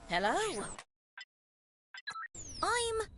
Hello? I'm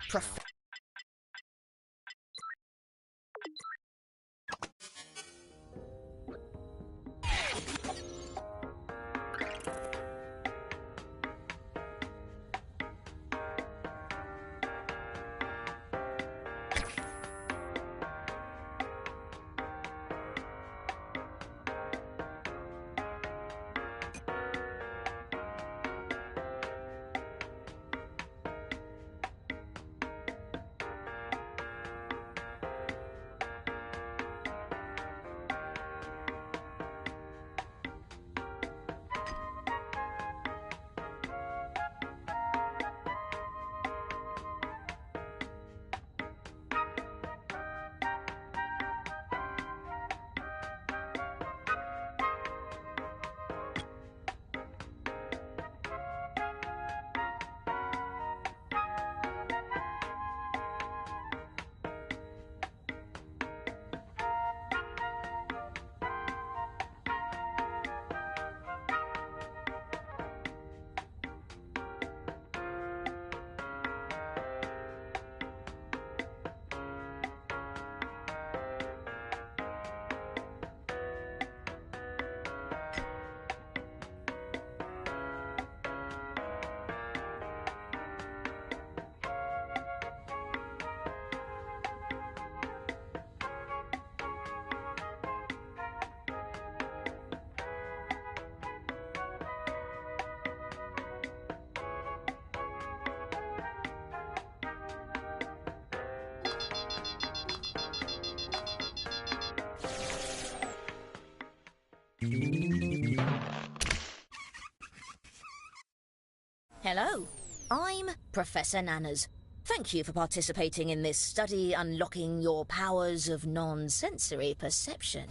Hello, I'm Professor Nanners. Thank you for participating in this study unlocking your powers of non-sensory perception.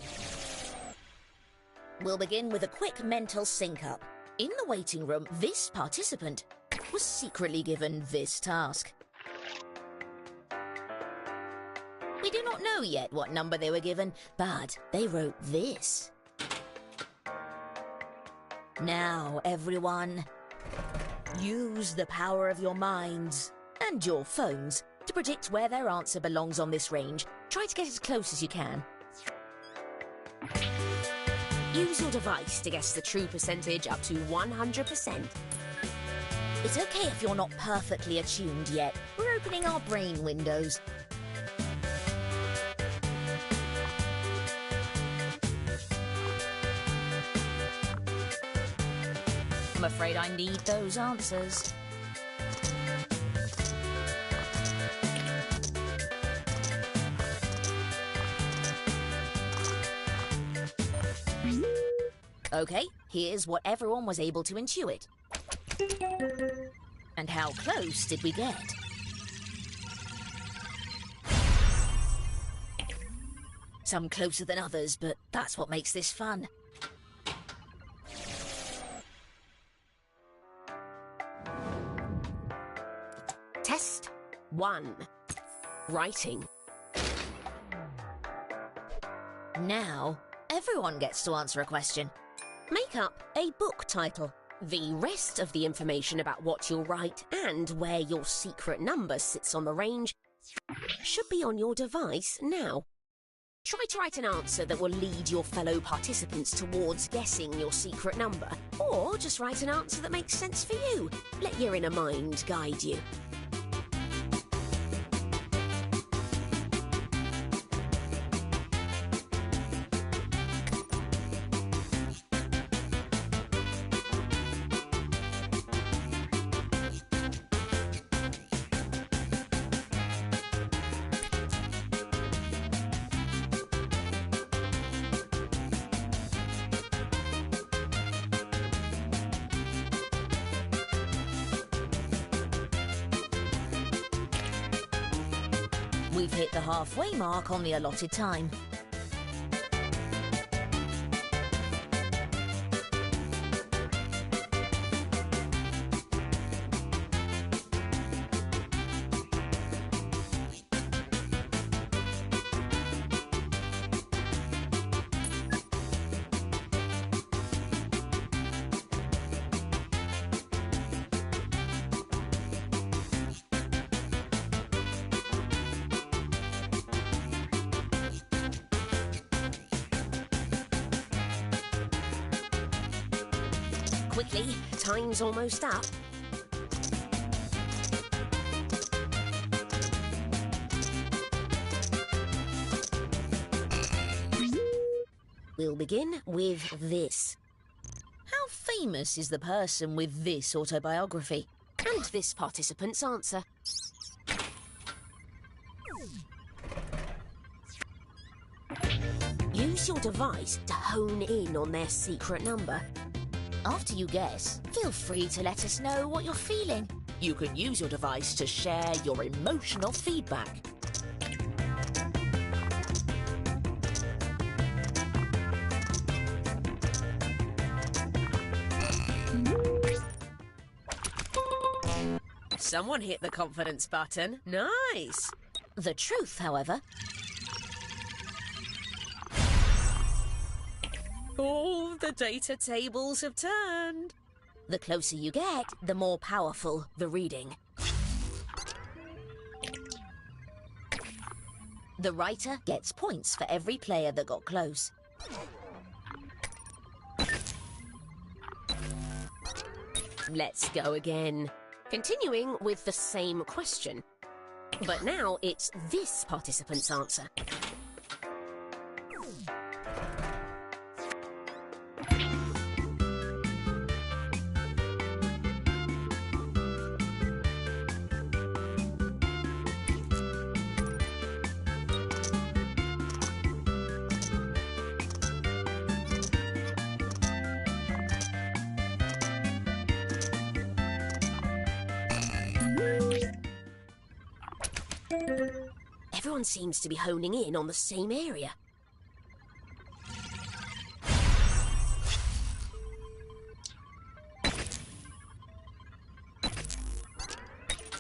We'll begin with a quick mental sync-up. In the waiting room, this participant was secretly given this task. We do not know yet what number they were given, but they wrote this. Now, everyone, use the power of your minds and your phones to predict where their answer belongs on this range. Try to get as close as you can. Use your device to guess the true percentage up to 100%. It's okay if you're not perfectly attuned yet. We're opening our brain windows. I'm afraid I need those answers. Okay, here's what everyone was able to intuit. And how close did we get? Some closer than others, but that's what makes this fun. Test 1. Writing. Now, everyone gets to answer a question. Make up a book title. The rest of the information about what you'll write and where your secret number sits on the range should be on your device now. Try to write an answer that will lead your fellow participants towards guessing your secret number. Or just write an answer that makes sense for you. Let your inner mind guide you. We've hit the halfway mark on the allotted time. Quickly, time's almost up. We'll begin with this. How famous is the person with this autobiography? And this participant's answer. Use your device to hone in on their secret number. After you guess, feel free to let us know what you're feeling. You can use your device to share your emotional feedback. Someone hit the confidence button. Nice! The truth, however... All the data tables have turned. The closer you get, the more powerful the reading. The writer gets points for every player that got close. Let's go again. Continuing with the same question. But now it's this participant's answer. Everyone seems to be honing in on the same area.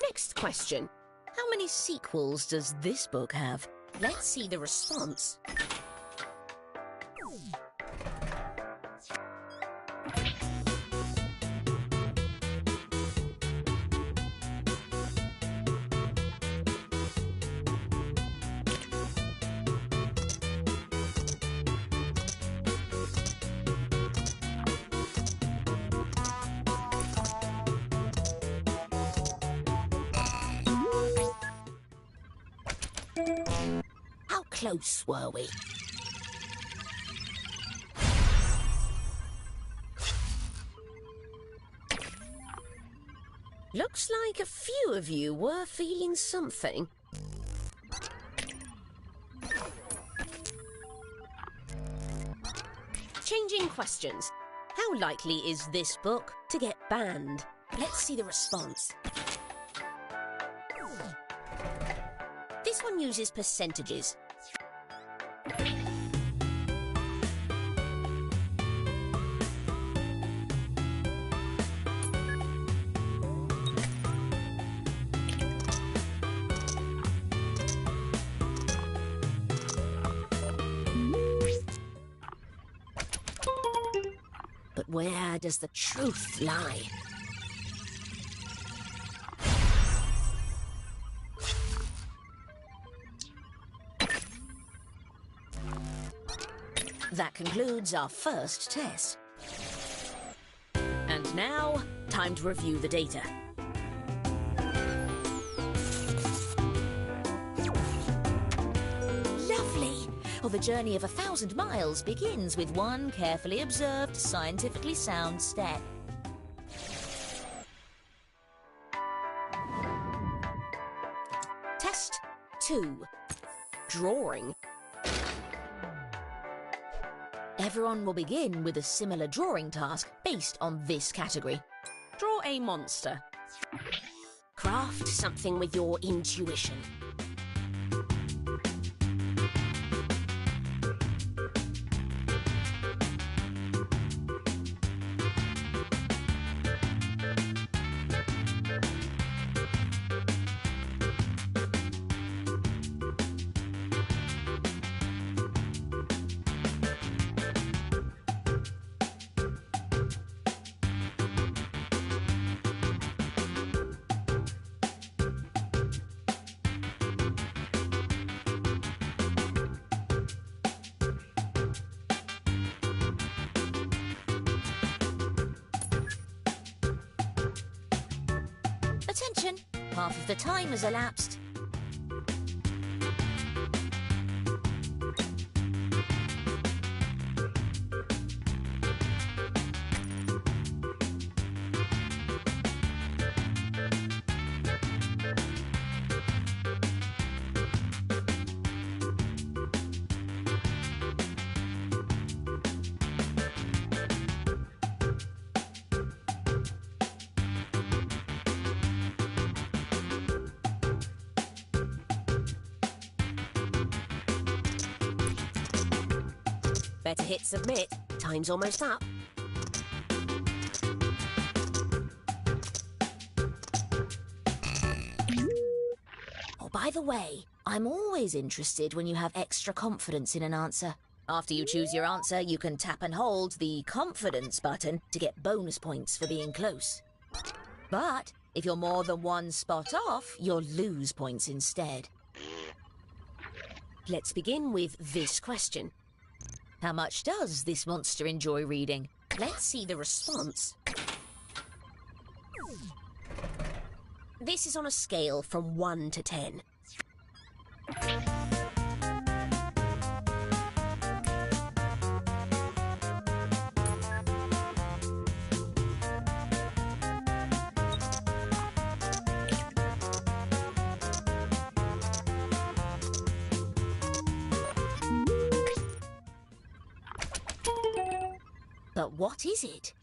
Next question. How many sequels does this book have? Let's see the response. How close were we? Looks like a few of you were feeling something. Changing questions. How likely is this book to get banned? Let's see the response. This one uses percentages. But where does the truth lie? That concludes our first test. And now, time to review the data. Lovely! Well, the journey of 1,000 miles begins with one carefully observed, scientifically sound step. Test 2. Drawing. Everyone will begin with a similar drawing task based on this category. Draw a monster. Craft something with your intuition. Attention! Half of the time has elapsed. Better hit submit. Time's almost up. Oh, by the way, I'm always interested when you have extra confidence in an answer. After you choose your answer, you can tap and hold the confidence button to get bonus points for being close. But if you're more than one spot off, you'll lose points instead. Let's begin with this question. How much does this monster enjoy reading? Let's see the response. This is on a scale from 1 to 10. But what is it?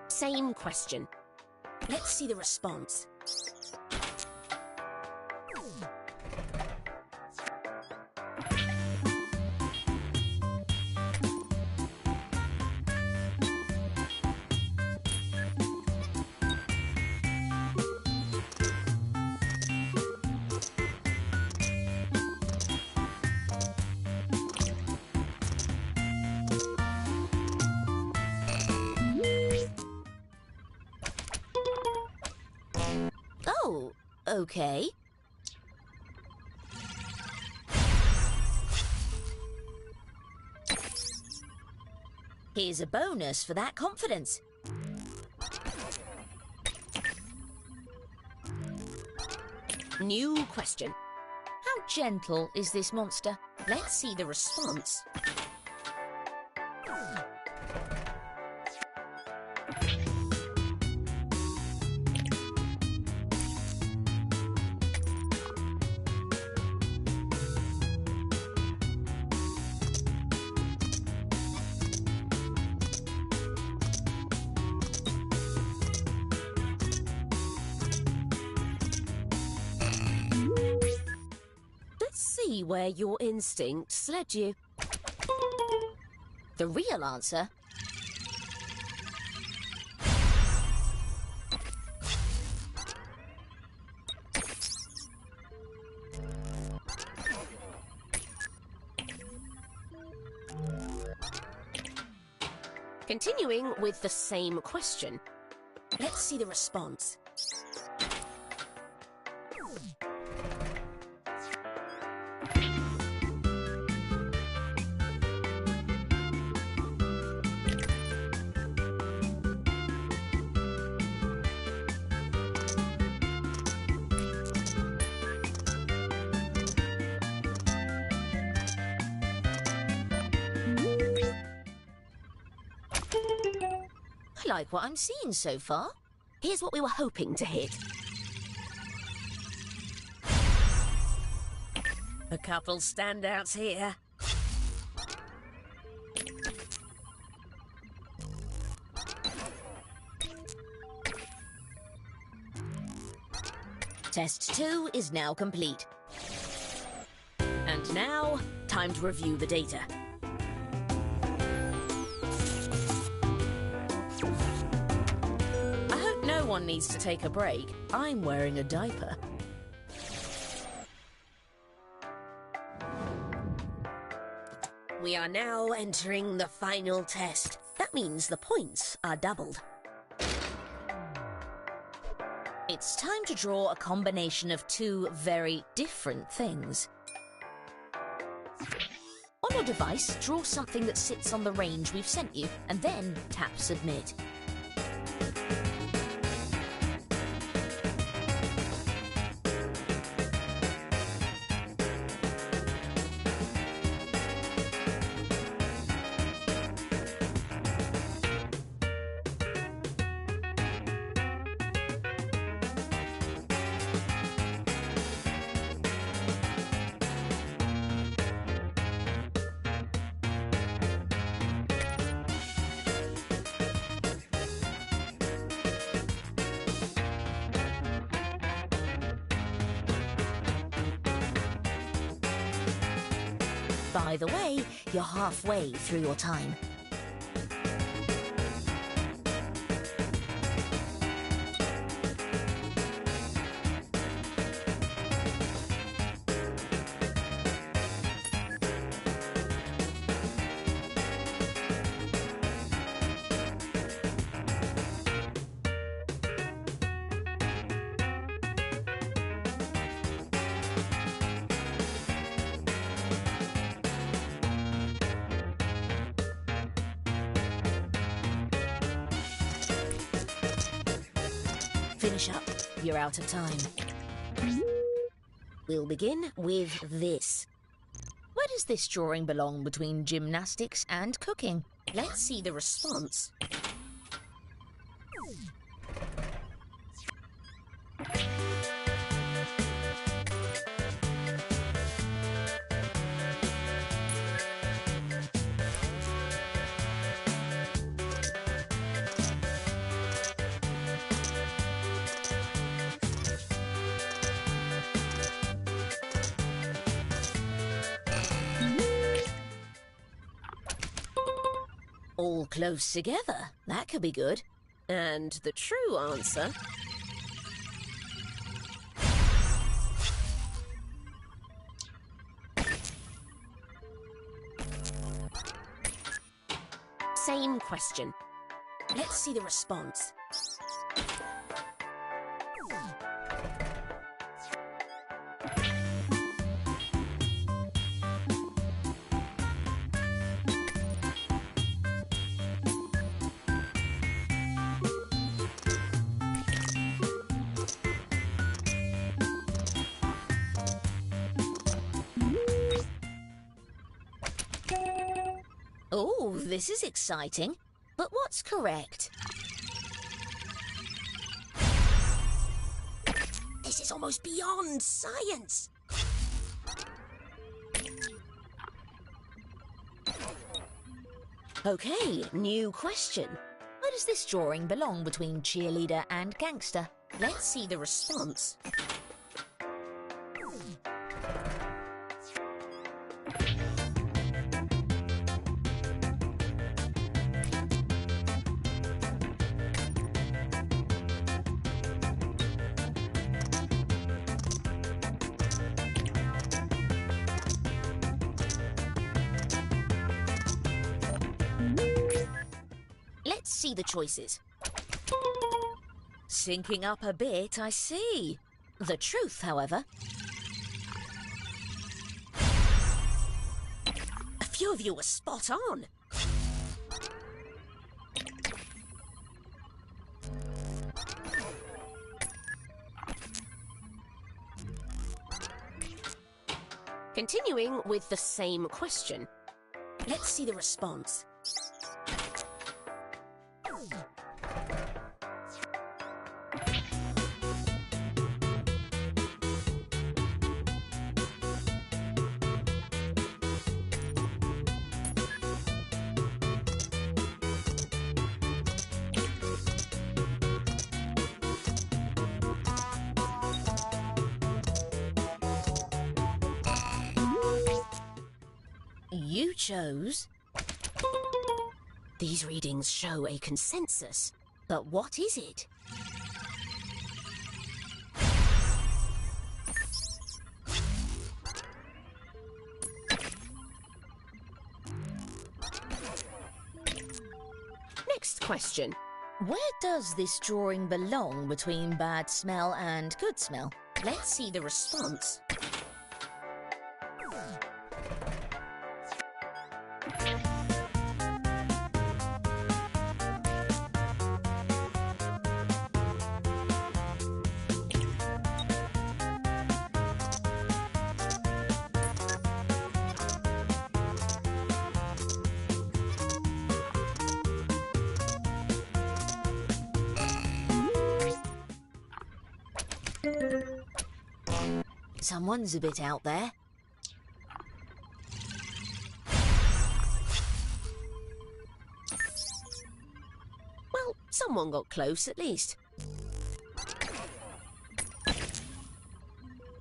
Same question. Let's see the response. Oh, okay. Here's a bonus for that confidence. New question. How gentle is this monster? Let's see the response. See where your instincts led you. The real answer? Continuing with the same question. Let's see the response. I like what I'm seeing so far. Here's what we were hoping to hit. A couple standouts here. Test 2 is now complete. And now, time to review the data. I hope no one needs to take a break. I'm wearing a diaper. We are now entering the final test. That means the points are doubled. It's time to draw a combination of two very different things. On your device, draw something that sits on the range we've sent you, and then tap Submit. By the way, you're halfway through your time. Finish up. You're out of time. We'll begin with this. Where does this drawing belong between gymnastics and cooking? Let's see the response. All close together. That could be good. And the true answer... Same question. Let's see the response. Oh, this is exciting. But what's correct? This is almost beyond science. Okay, new question. Where does this drawing belong between cheerleader and gangster? Let's see the response. Let's see the choices. Syncing up a bit, I see. The truth, however... A few of you were spot on. Continuing with the same question. Let's see the response. You chose... These readings show a consensus. But what is it? Next question. Where does this drawing belong between bad smell and good smell? Let's see the response. Someone's a bit out there. Well, someone got close at least.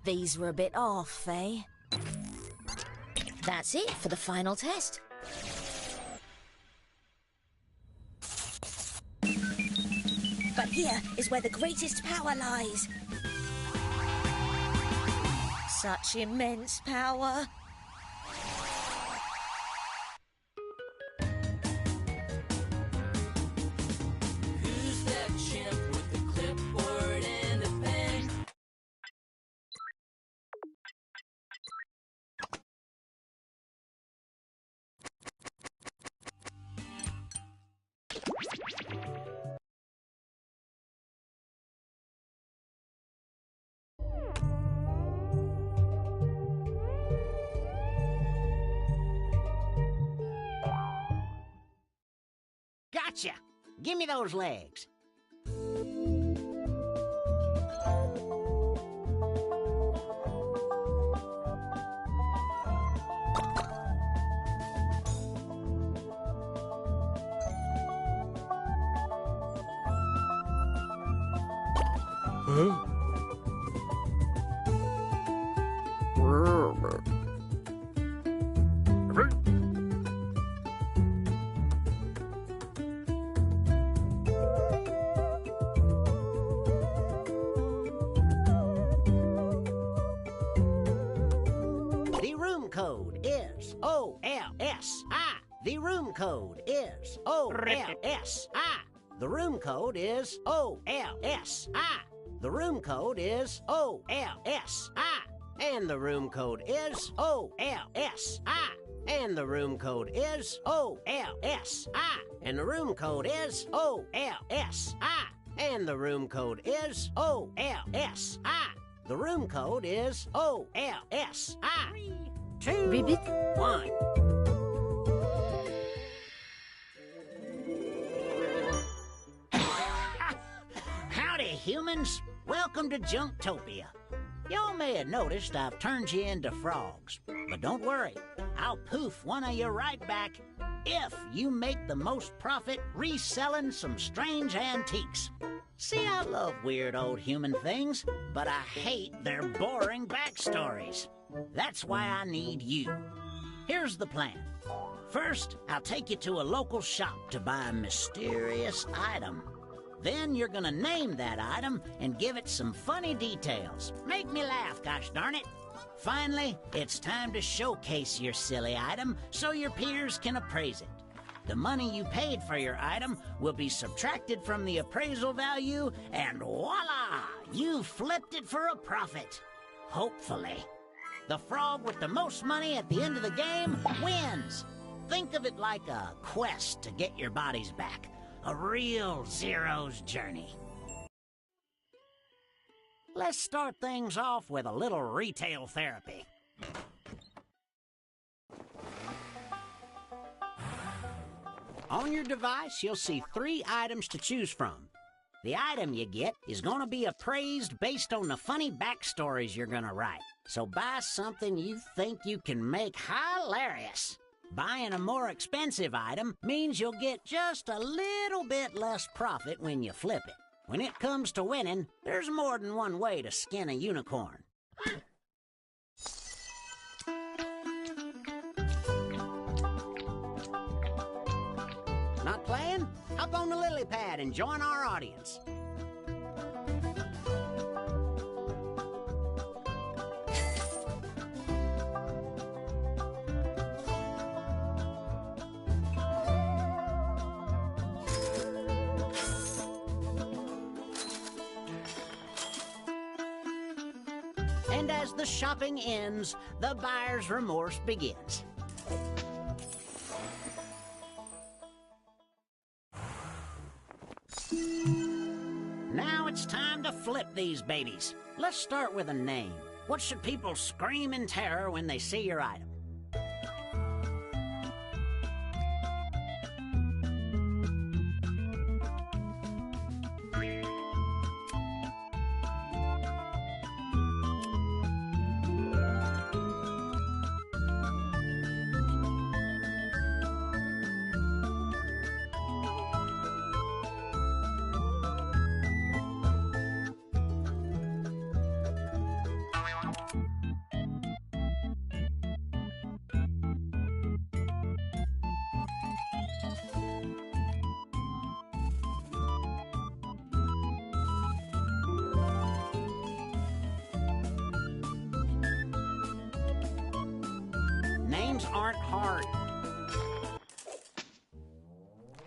These were a bit off, eh? That's it for the final test. But here is where the greatest power lies. Such immense power. Who's that chimp with the clipboard and a pen? Gotcha! Give me those legs. Huh? The room code is OLSI. The room code is OLSI. The room code is OLSI. The room code is OLSI. And the room code is OLSI. And the room code is OLSI. And the room code is OLSI. And the room code is OLSI. The room code is OLSI. 3, 2, Ribbit. 1. Howdy, humans. Welcome to Junktopia. Y'all may have noticed I've turned you into frogs. But don't worry, I'll poof one of you right back if you make the most profit reselling some strange antiques. See, I love weird old human things, but I hate their boring backstories. That's why I need you. Here's the plan. First, I'll take you to a local shop to buy a mysterious item. Then you're gonna name that item and give it some funny details. Make me laugh, gosh darn it. Finally, it's time to showcase your silly item so your peers can appraise it. The money you paid for your item will be subtracted from the appraisal value, and voila! You flipped it for a profit. Hopefully. The frog with the most money at the end of the game wins. Think of it like a quest to get your bodies back. A real Zero's journey. Let's start things off with a little retail therapy. On your device, you'll see 3 items to choose from. The item you get is going to be appraised based on the funny backstories you're going to write. So buy something you think you can make hilarious. Buying a more expensive item means you'll get just a little bit less profit when you flip it. When it comes to winning, there's more than one way to skin a unicorn. Not playing? Hop on the lily pad and join our audience. And as the shopping ends, the buyer's remorse begins. Now it's time to flip these babies. Let's start with a name. What should people scream in terror when they see your item? Names aren't hard.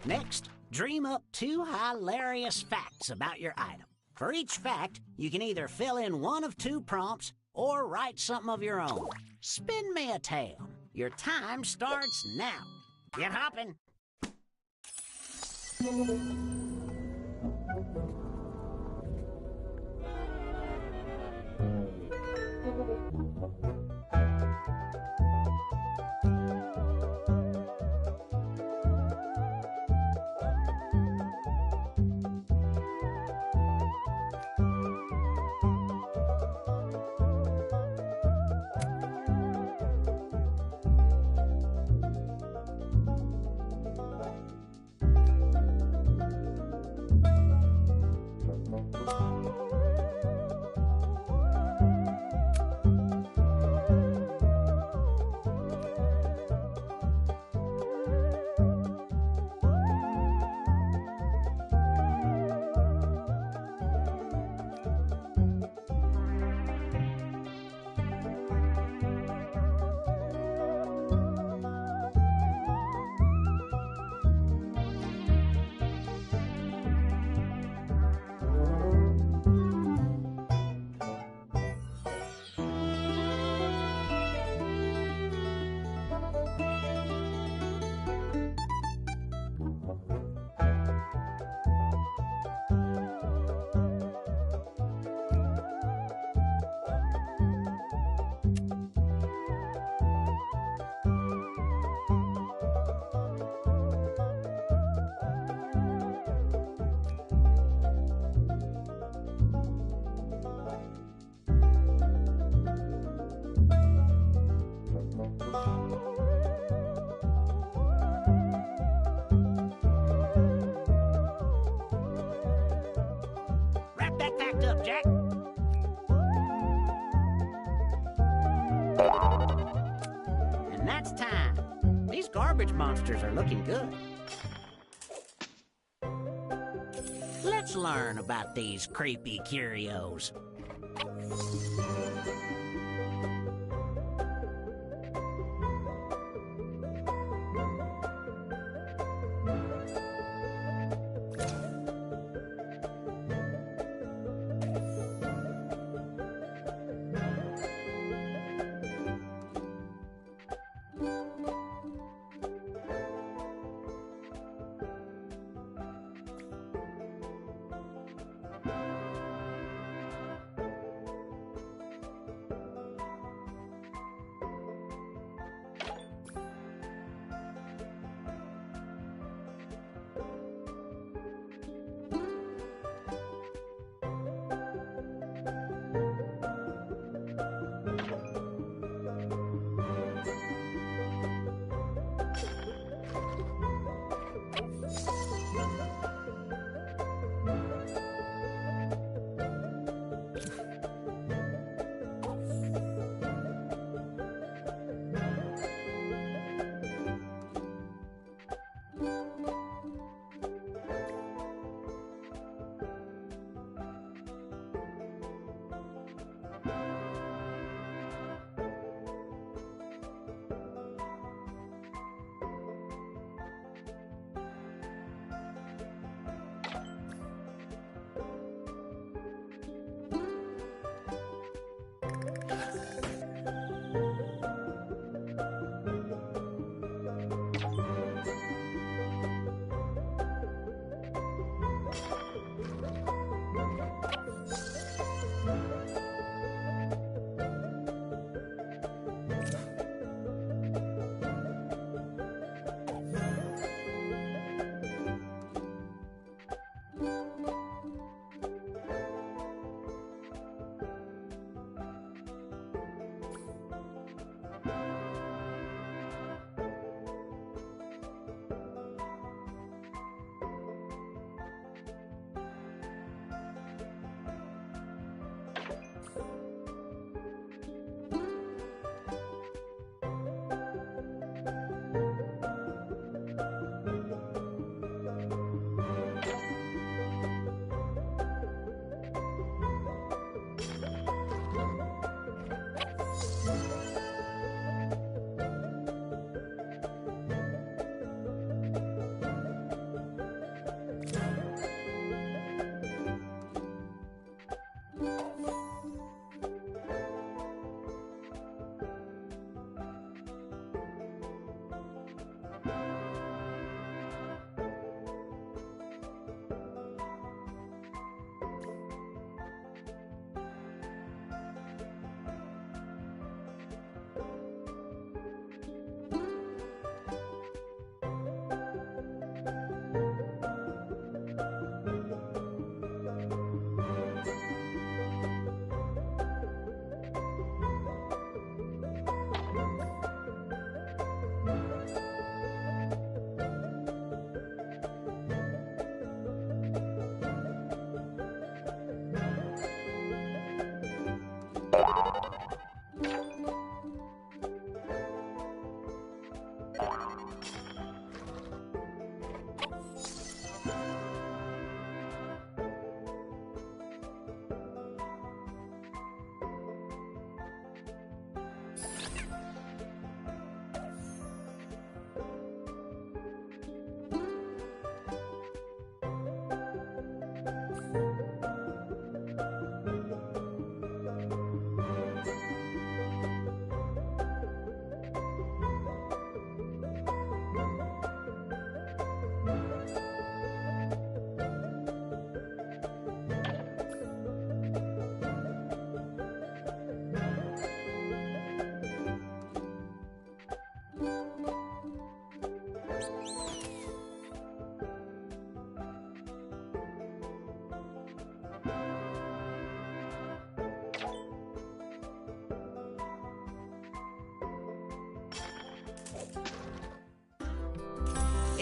Next, dream up 2 hilarious facts about your item. For each fact, you can either fill in one of 2 prompts or write something of your own. Spin me a tale. Your time starts now. Get hopping. Up, Jack. And that's time. These garbage monsters are looking good. Let's learn about these creepy curios.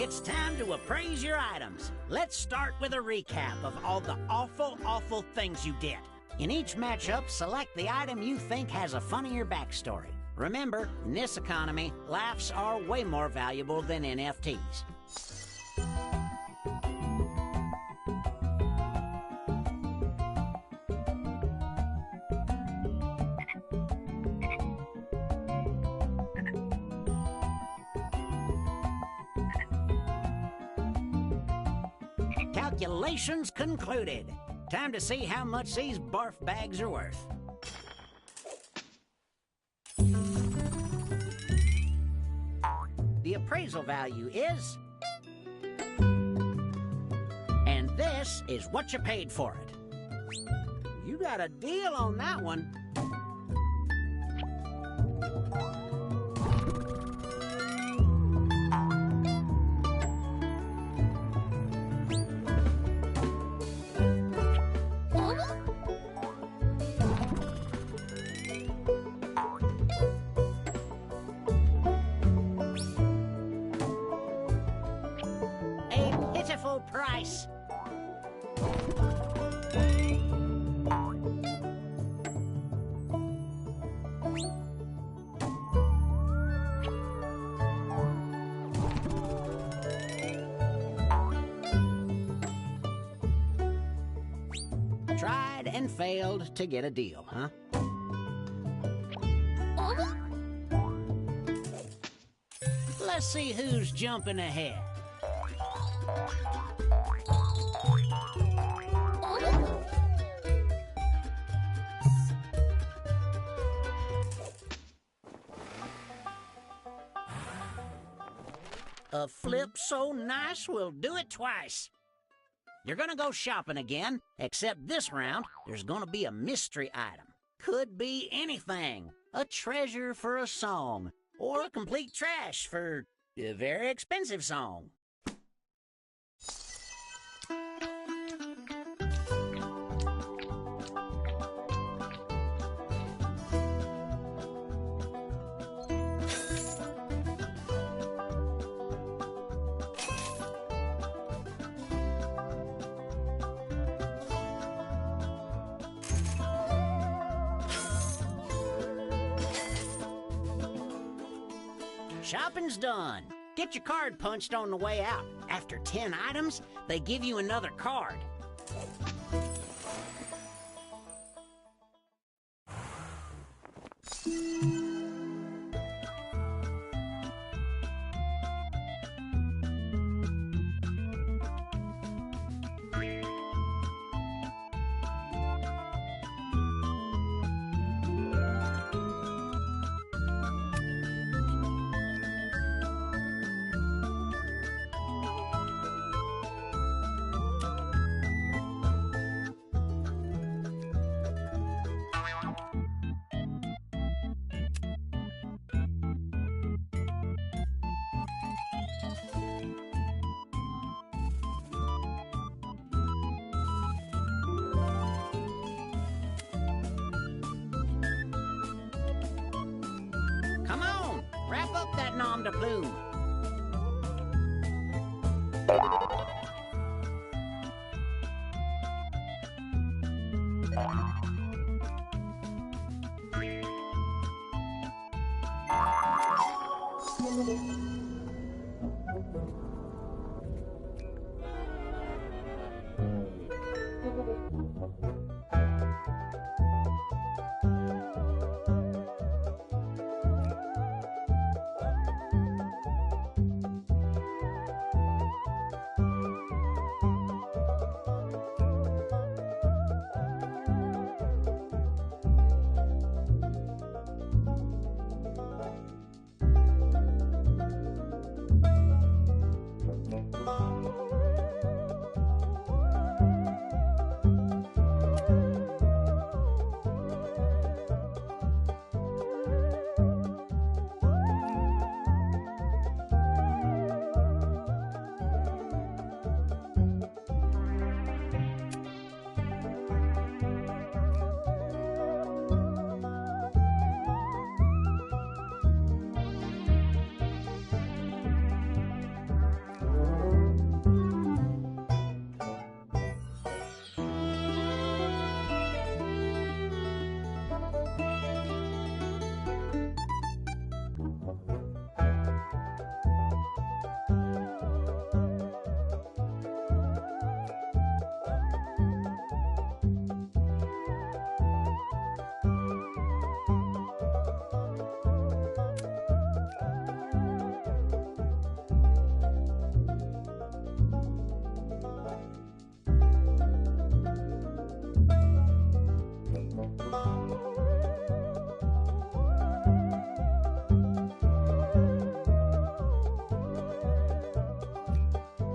It's time to appraise your items. Let's start with a recap of all the awful things you did. In each matchup, select the item you think has a funnier backstory. Remember, in this economy, laughs are way more valuable than NFTs. Calculations concluded. Time to see how much these barf bags are worth. The appraisal value is... And this is what you paid for it. You got a deal on that one. Pitiful price. Tried and failed to get a deal, huh? Let's see who's jumping ahead. A flip so nice we'll do it twice. You're gonna go shopping again, except this round there's gonna be a mystery item. Could be anything. A treasure for a song, or complete trash for a very expensive song. Shopping's done. Get your card punched on the way out. After 10 items, they give you another card. Come on, wrap up that nom de plume.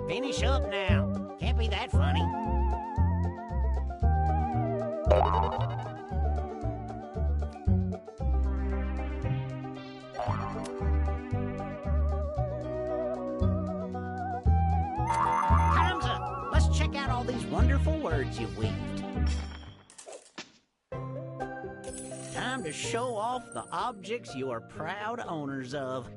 Finish up now. Can't be that funny. Time's up. Let's check out all these wonderful words you've weaved. Time to show off the objects you are proud owners of.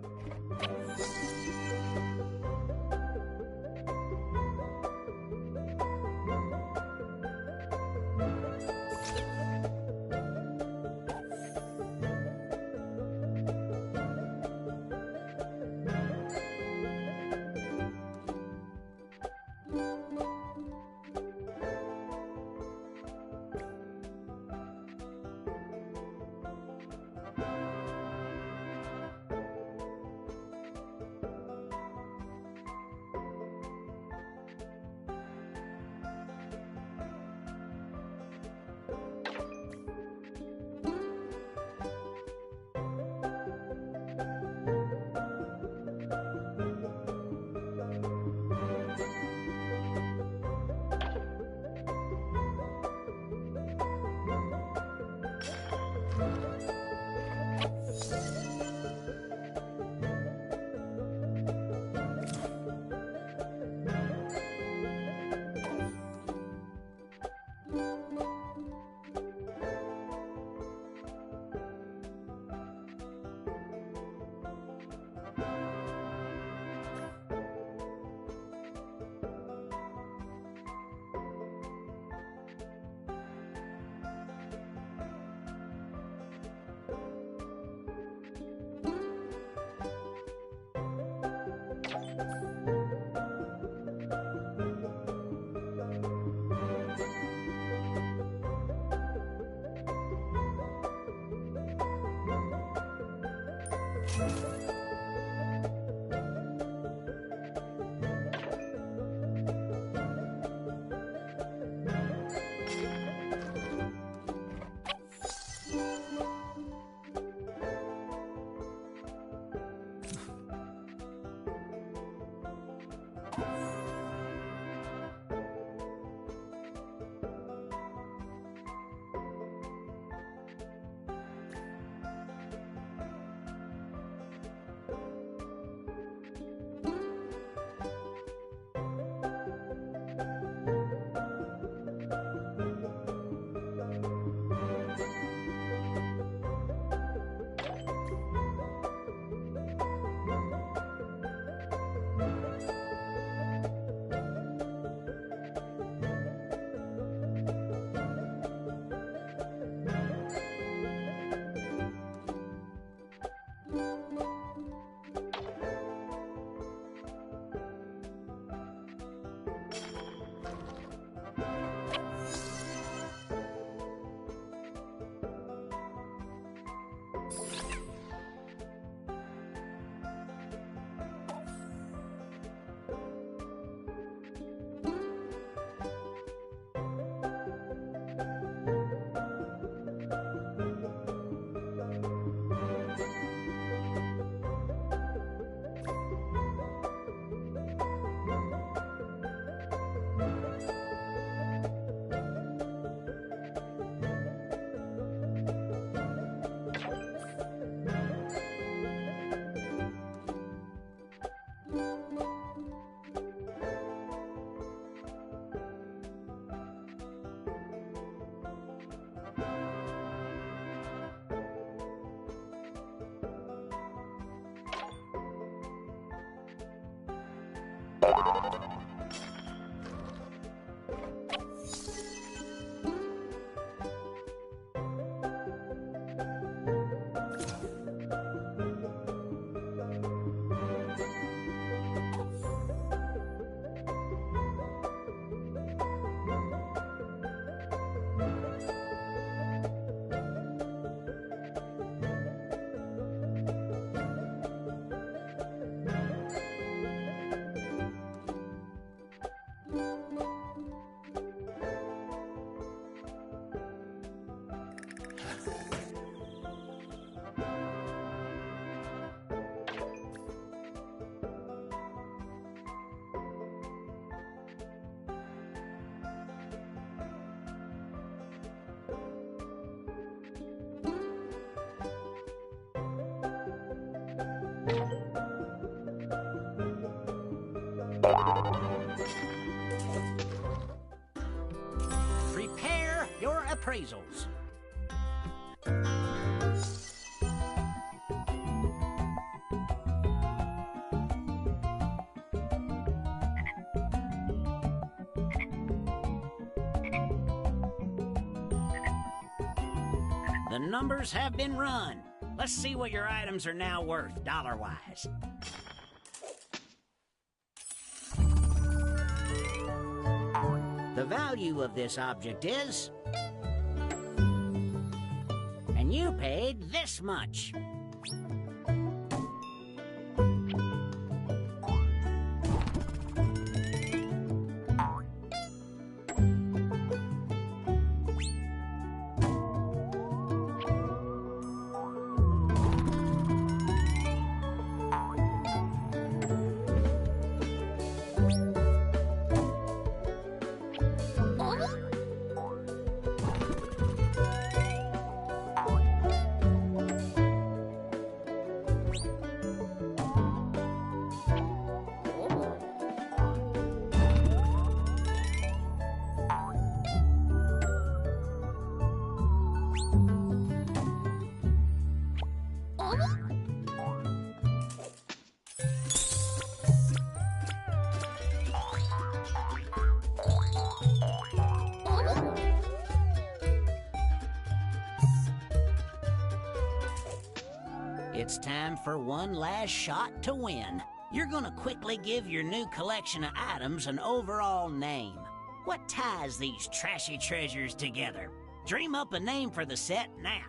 appraisals. The numbers have been run. Let's see what your items are now worth, dollar-wise. The value of this object is... And you paid this much. It's time for one last shot to win. You're gonna quickly give your new collection of items an overall name. What ties these trashy treasures together? Dream up a name for the set now.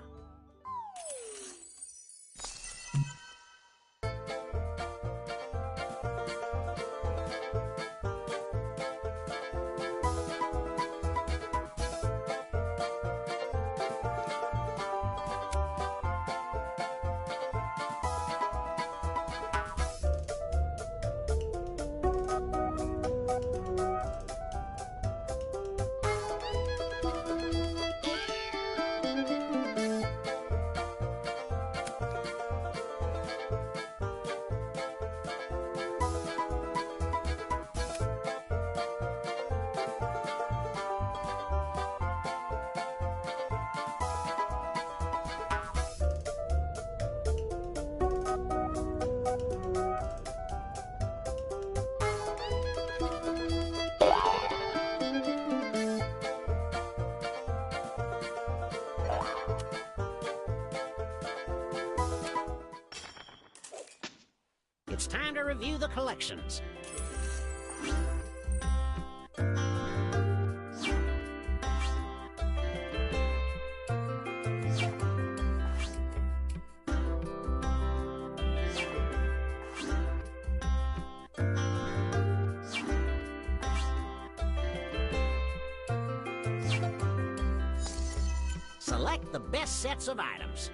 It's time to review the collections. Select the best sets of items.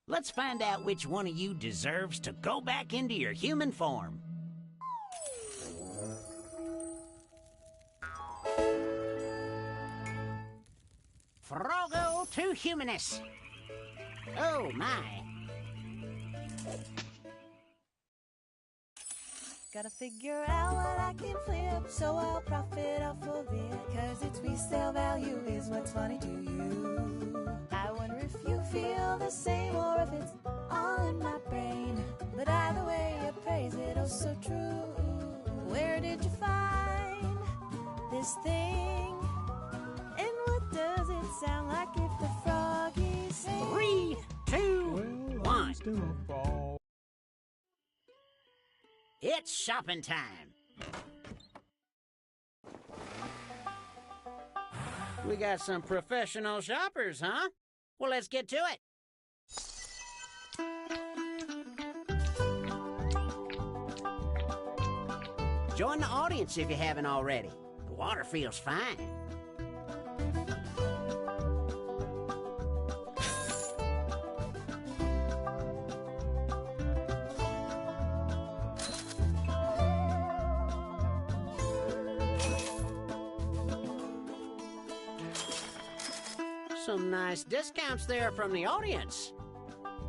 Let's find out which one of you deserves to go back into your human form. Frogo to Humanus. Oh my. Gotta figure out what I can flip, so I'll profit off of it. Cause its resale value is what's funny to you. I wonder if you feel the same or if it's all in my brain. But either way, you praise it, oh so true. Where did you find this thing? And what does it sound like if the froggies sing? 3, 2, 1. It's shopping time. We got some professional shoppers, huh? Well, let's get to it. Join the audience if you haven't already. The water feels fine. some nice discounts there from the audience.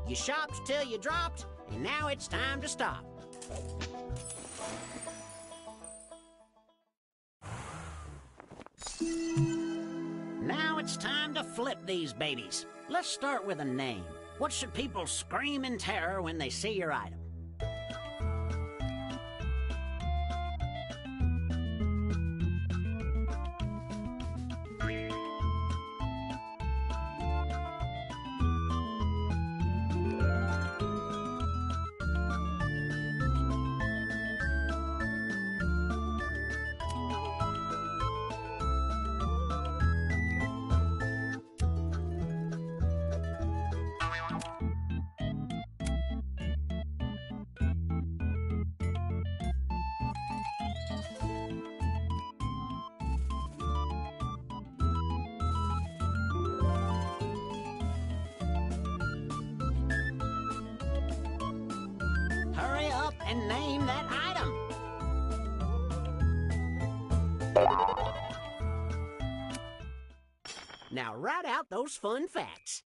You shopped till you dropped, and now it's time to stop. Now it's time to flip these babies. Let's start with a name. What should people scream in terror when they see your item? Hurry up and name that item. Now write out those fun facts.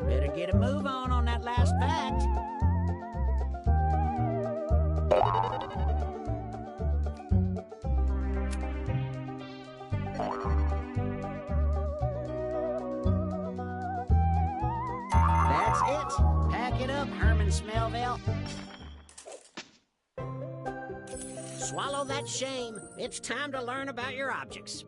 Better get a move on that last fact. That's it. Pack it up, Herman Smellville. Swallow that shame. It's time to learn about your objects.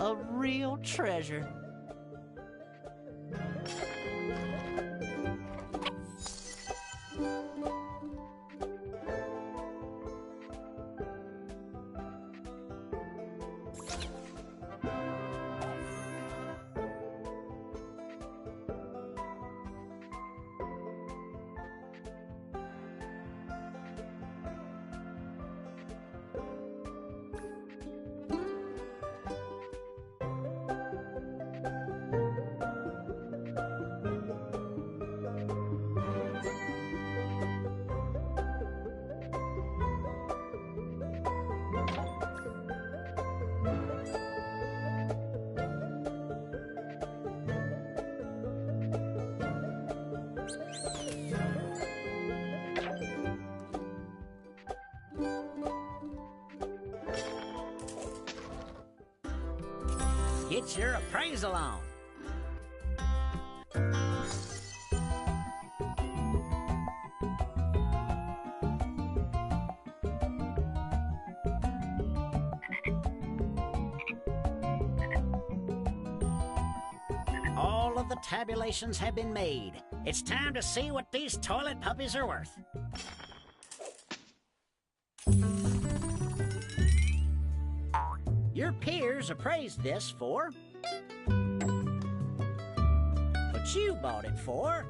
A real treasure. Get your appraisal on. All of the tabulations have been made. It's time to see what these toilet puppies are worth. Your peers appraised this for what you bought it for.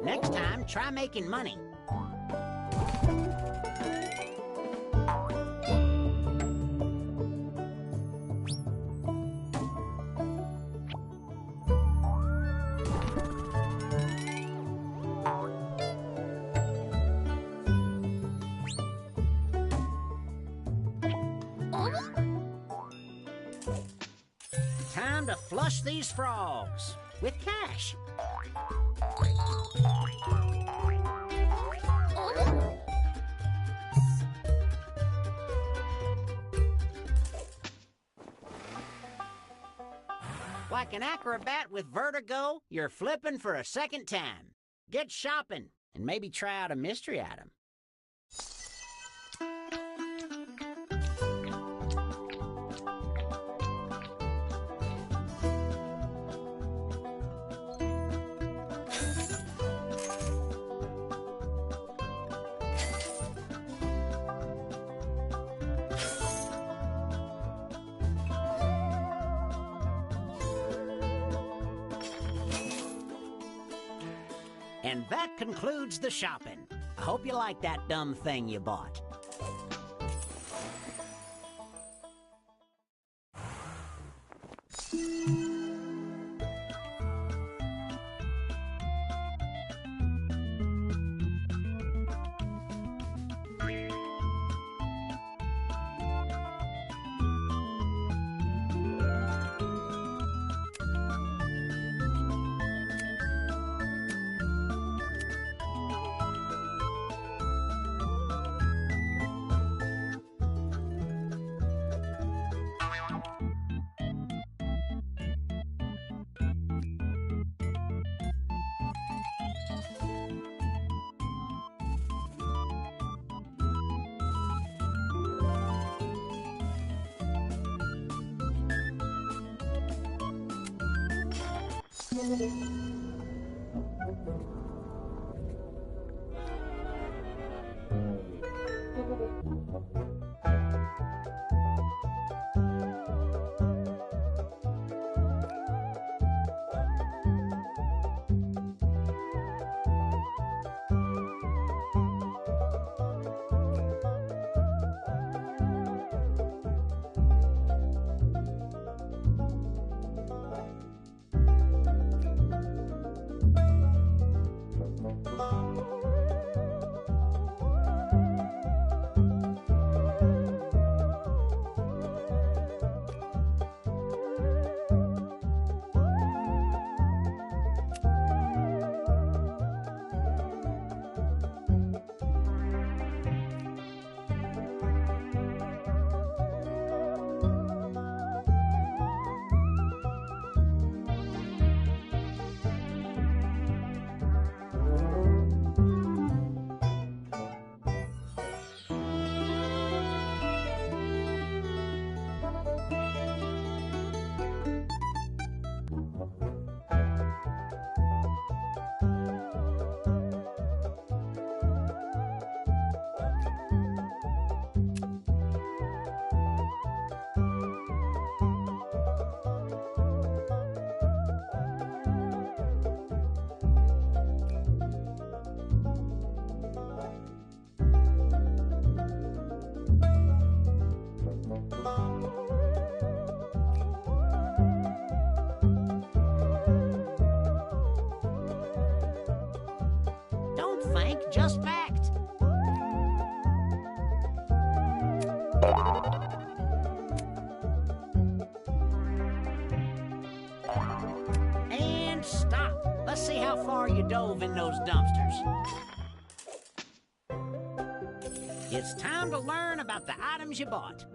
Next time, try making money. Time to flush these frogs with cash. Like an acrobat with vertigo, you're flipping for a second time. Get shopping and maybe try out a mystery item. And that concludes the shopping. I hope you like that dumb thing you bought. Don't think, just fact. And stop. Let's see how far you dove in those dumpsters. It's time to learn about the items you bought.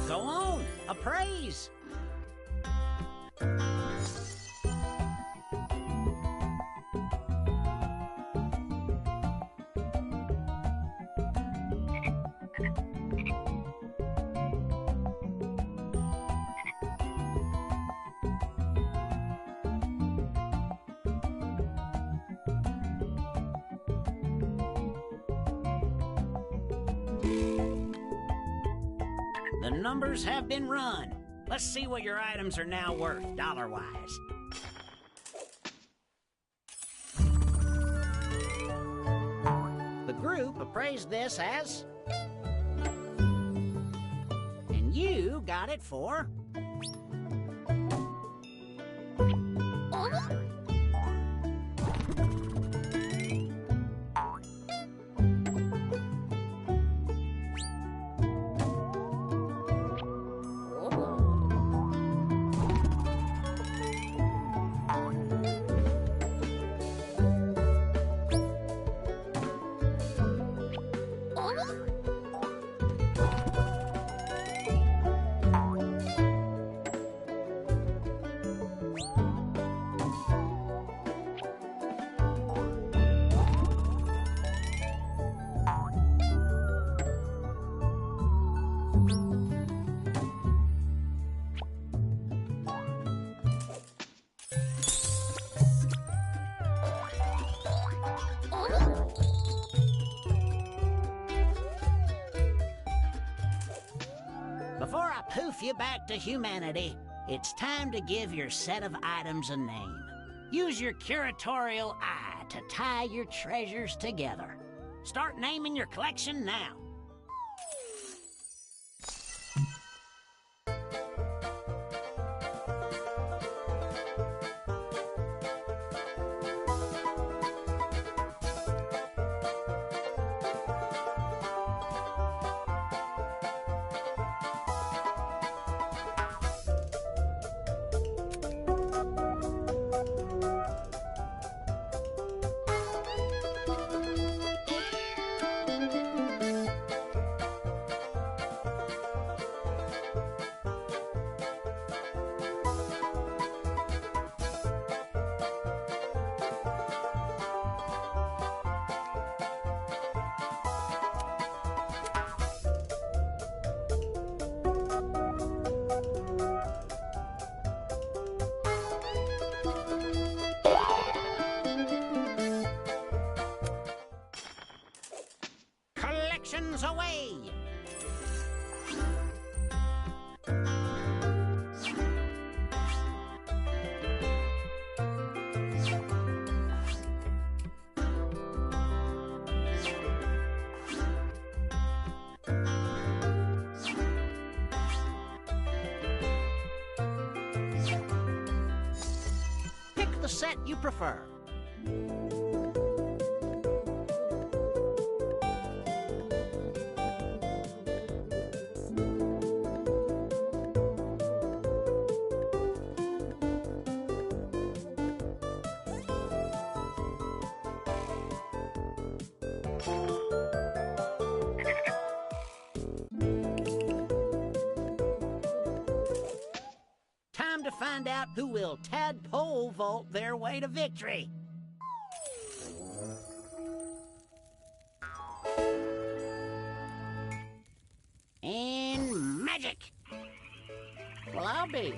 Go on, appraise. The numbers have been run. Let's see what your items are now worth, dollar-wise. The group appraised this as... And you got it for... Before I poof you back to humanity, it's time to give your set of items a name. Use your curatorial eye to tie your treasures together. Start naming your collection now. the set you prefer. Time to find out who will tadpole vault their way to victory. And magic. Well, I'll be.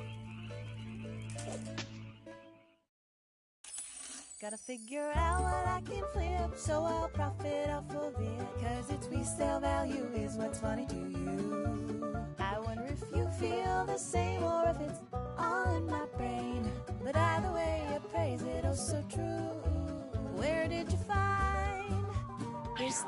Gotta figure out what I can flip, so I'll profit off of it. Cause its resale value is what's funny to you. I wonder if you feel the same or if it's all in my brain. But either way, you praise it, oh so true. Where did you find this?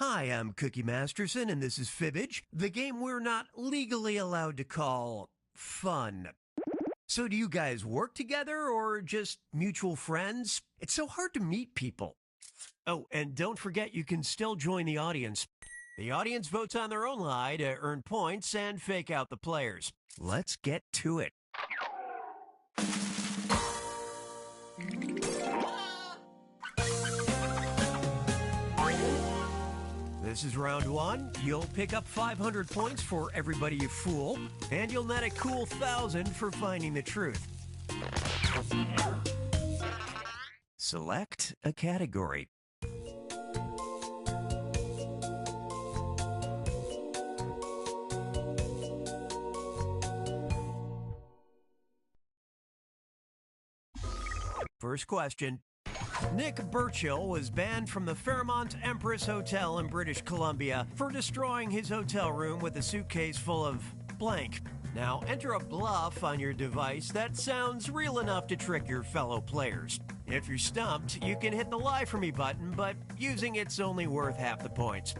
Hi, I'm Cookie Masterson, and this is Fibbage, the game we're not legally allowed to call fun. So do you guys work together or just mutual friends? It's so hard to meet people. Oh, and don't forget you can still join the audience. The audience votes on their own lie to earn points and fake out the players. Let's get to it. This is round one. You'll pick up 500 points for everybody you fool, and you'll net a cool 1,000 for finding the truth. Select a category. First question. Nick Burchill was banned from the Fairmont Empress Hotel in British Columbia for destroying his hotel room with a suitcase full of blank. Now, enter a bluff on your device that sounds real enough to trick your fellow players. If you're stumped, you can hit the Lie For Me button, but using it's only worth half the points.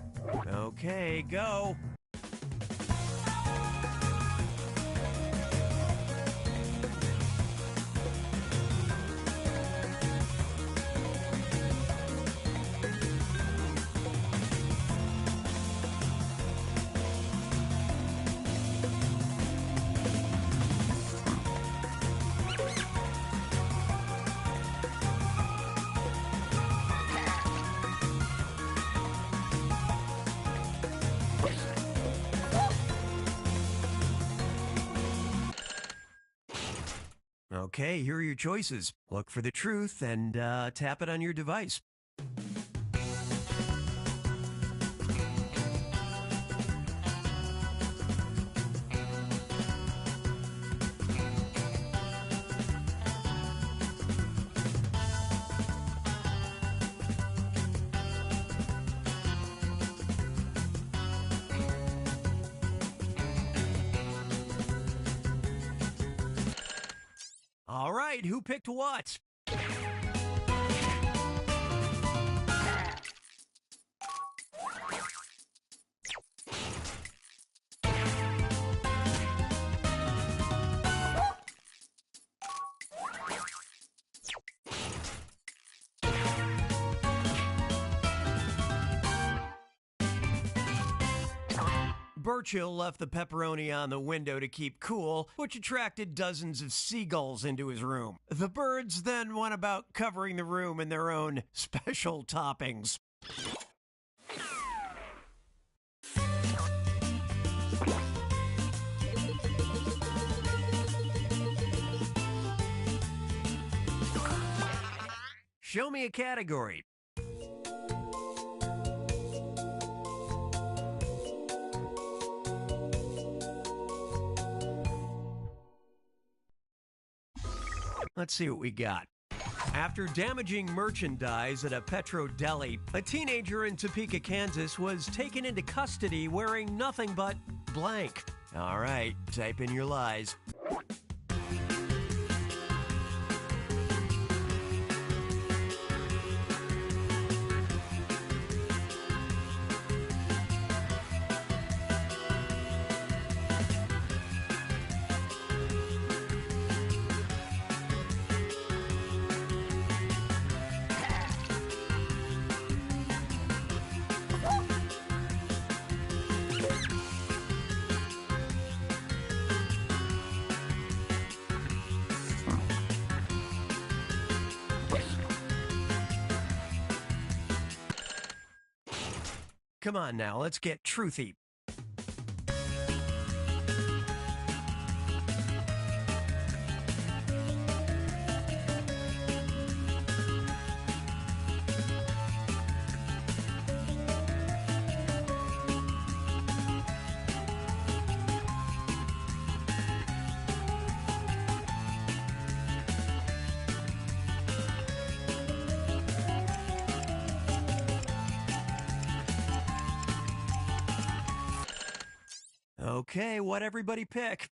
Okay, go. Okay, here are your choices. Look for the truth and tap it on your device. right, who picked what? Burchill left the pepperoni on the window to keep cool, which attracted dozens of seagulls into his room. The birds then went about covering the room in their own special toppings. Show me a category. Let's see what we got. After damaging merchandise at a Petro Deli, a teenager in Topeka, Kansas was taken into custody wearing nothing but blank. All right, type in your lies. Come on now, let's get truthy. Okay, what everybody pick?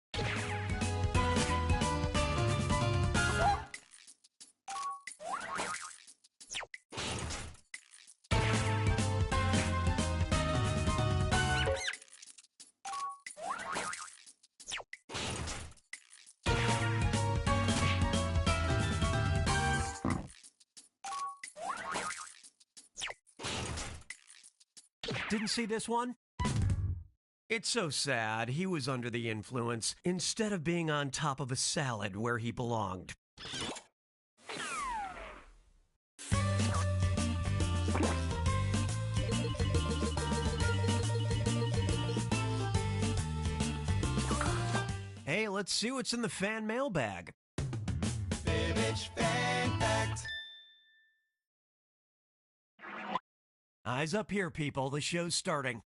Didn't see this one? It's so sad. He was under the influence instead of being on top of a salad where he belonged. Hey, let's see what's in the fan mailbag. Babbage Fan Fact. Eyes up here, people. The show's starting.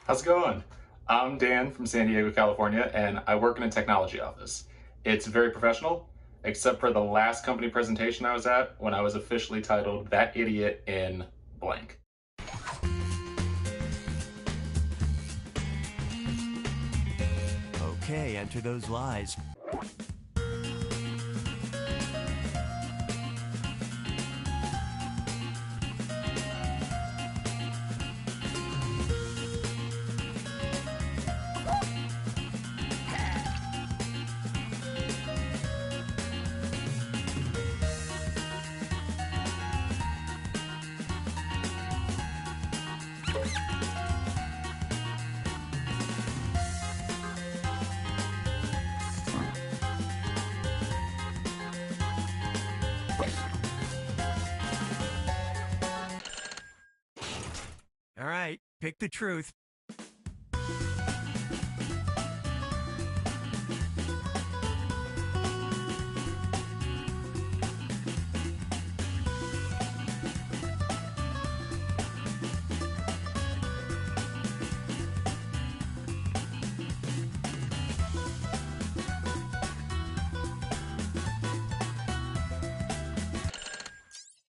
How's it going? I'm Dan from San Diego, California, and I work in a technology office. It's very professional, except for the last company presentation I was at when I was officially titled That Idiot in blank. Okay, enter those lies. All right, pick the truth.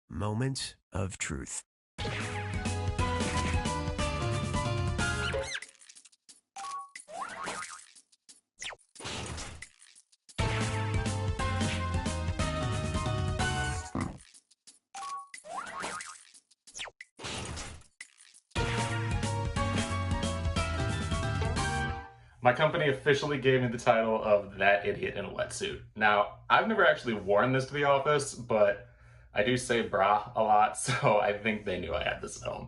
Moment of truth. My company officially gave me the title of that idiot in a wetsuit. Now, I've never actually worn this to the office, but I do say brah a lot, so I think they knew I had this at home.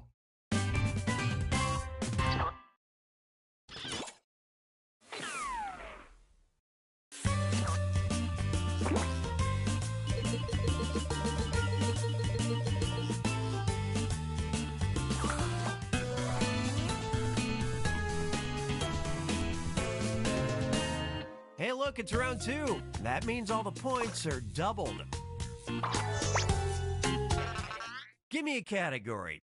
Hey, look, it's round 2. That means all the points are doubled. Give me a category.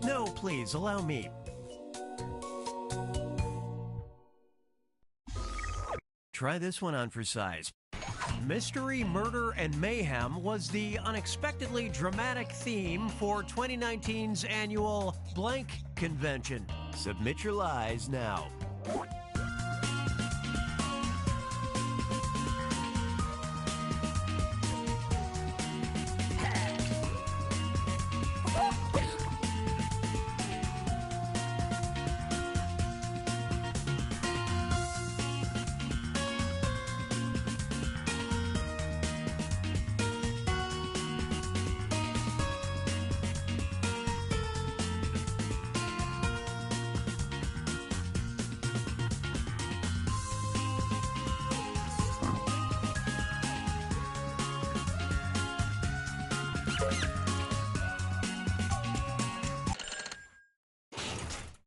No, please, allow me. Try this one on for size. Mystery, Murder, and Mayhem was the unexpectedly dramatic theme for 2019's annual Blank Convention. Submit your lies now.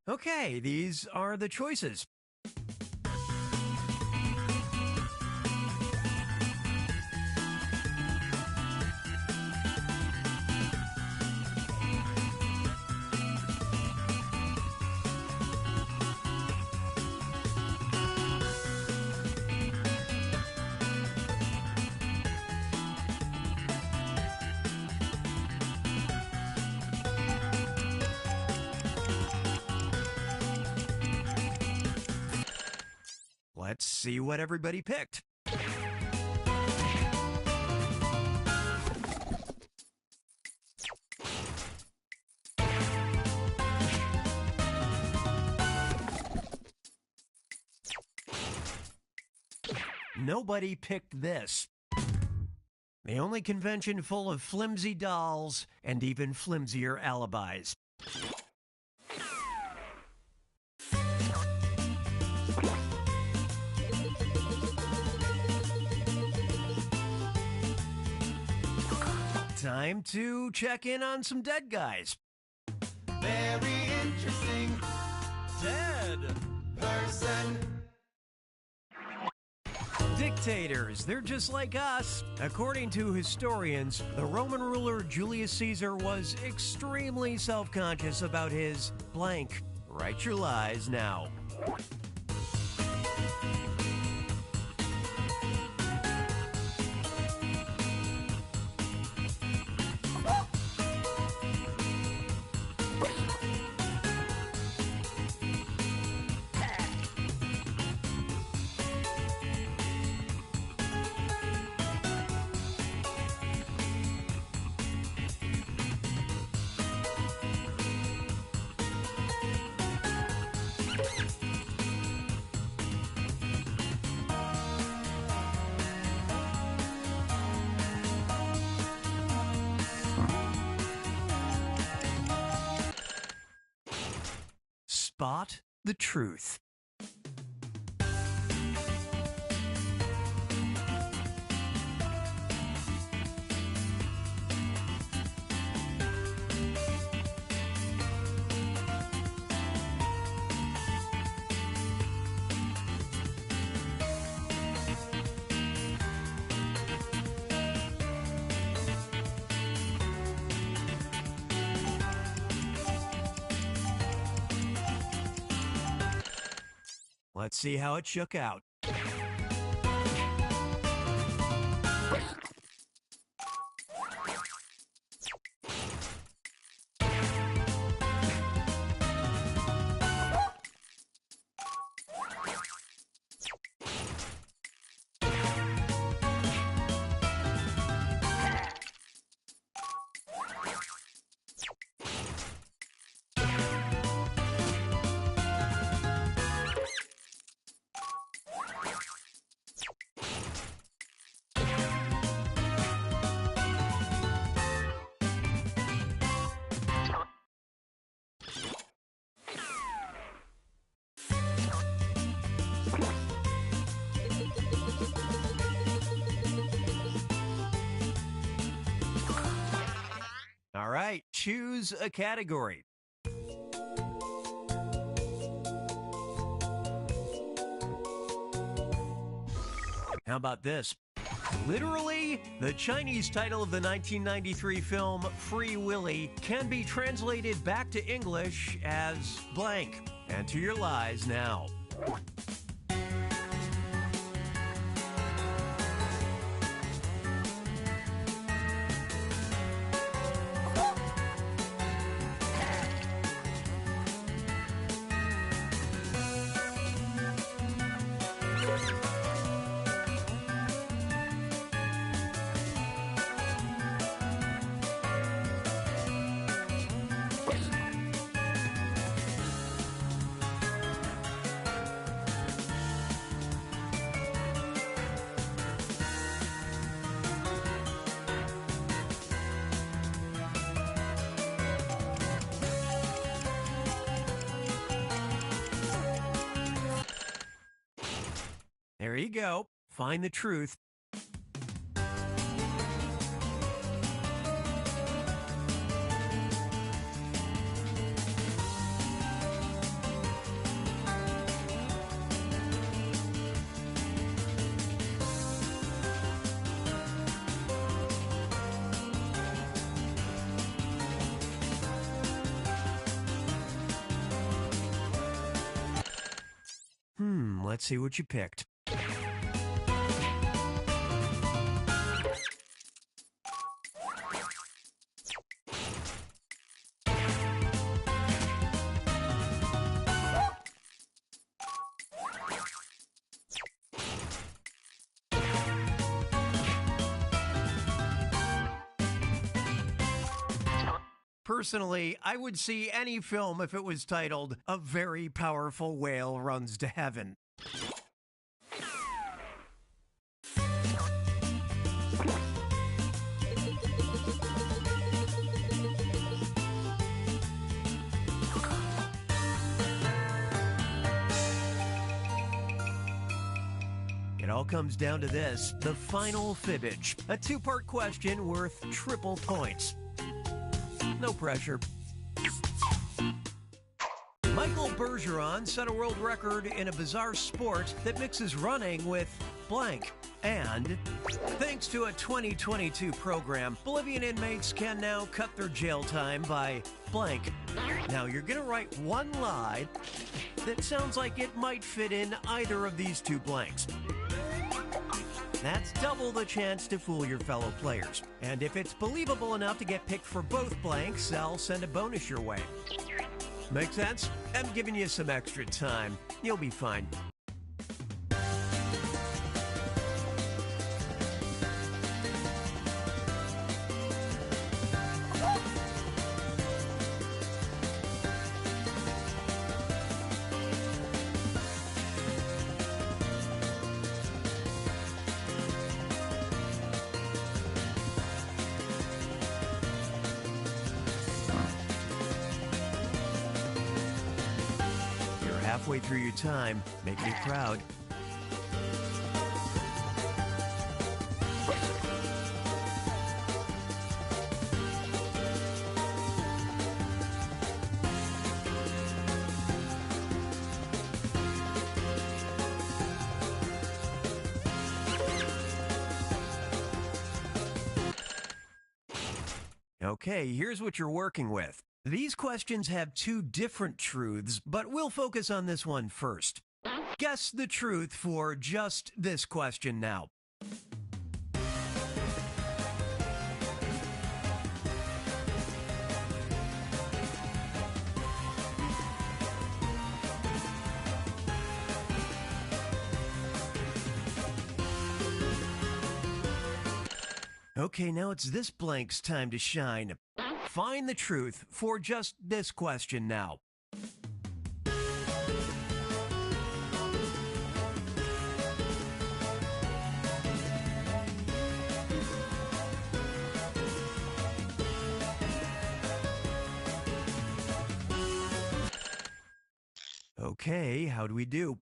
Okay, these are the choices. Let's see what everybody picked. Nobody picked this. The only convention full of flimsy dolls and even flimsier alibis. Time to check in on some dead guys. Very interesting Dead person. dictators. They're just like us. According to historians, the Roman ruler Julius Caesar was extremely self-conscious about his blank. Write your lies now. Spot the truth. Let's see how it shook out. choose a category. How about this? Literally, the Chinese title of the 1993 film Free Willy can be translated back to English as blank. Enter your lies now. There you go. Find the truth. Let's see what you picked. Personally, I would see any film if it was titled A Very Powerful Whale Runs to Heaven. It all comes down to this, the final fibbage, a two-part question worth triple points. No pressure. Michael Bergeron set a world record in a bizarre sport that mixes running with blank. And thanks to a 2022 program, Bolivian inmates can now cut their jail time by blank. Now you're gonna write one lie that sounds like it might fit in either of these two blanks. That's double the chance to fool your fellow players. And if it's believable enough to get picked for both blanks, I'll send a bonus your way. Make sense? I'm giving you some extra time. You'll be fine. Halfway through your time, make me proud. Okay, here's what you're working with. These questions have two different truths, but we'll focus on this one first. Guess the truth for just this question now. Okay, now it's this blank's time to shine. Find the truth for just this question now. Okay, how do we do?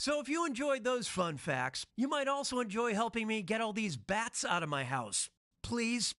So if you enjoyed those fun facts, you might also enjoy helping me get all these bats out of my house. Please?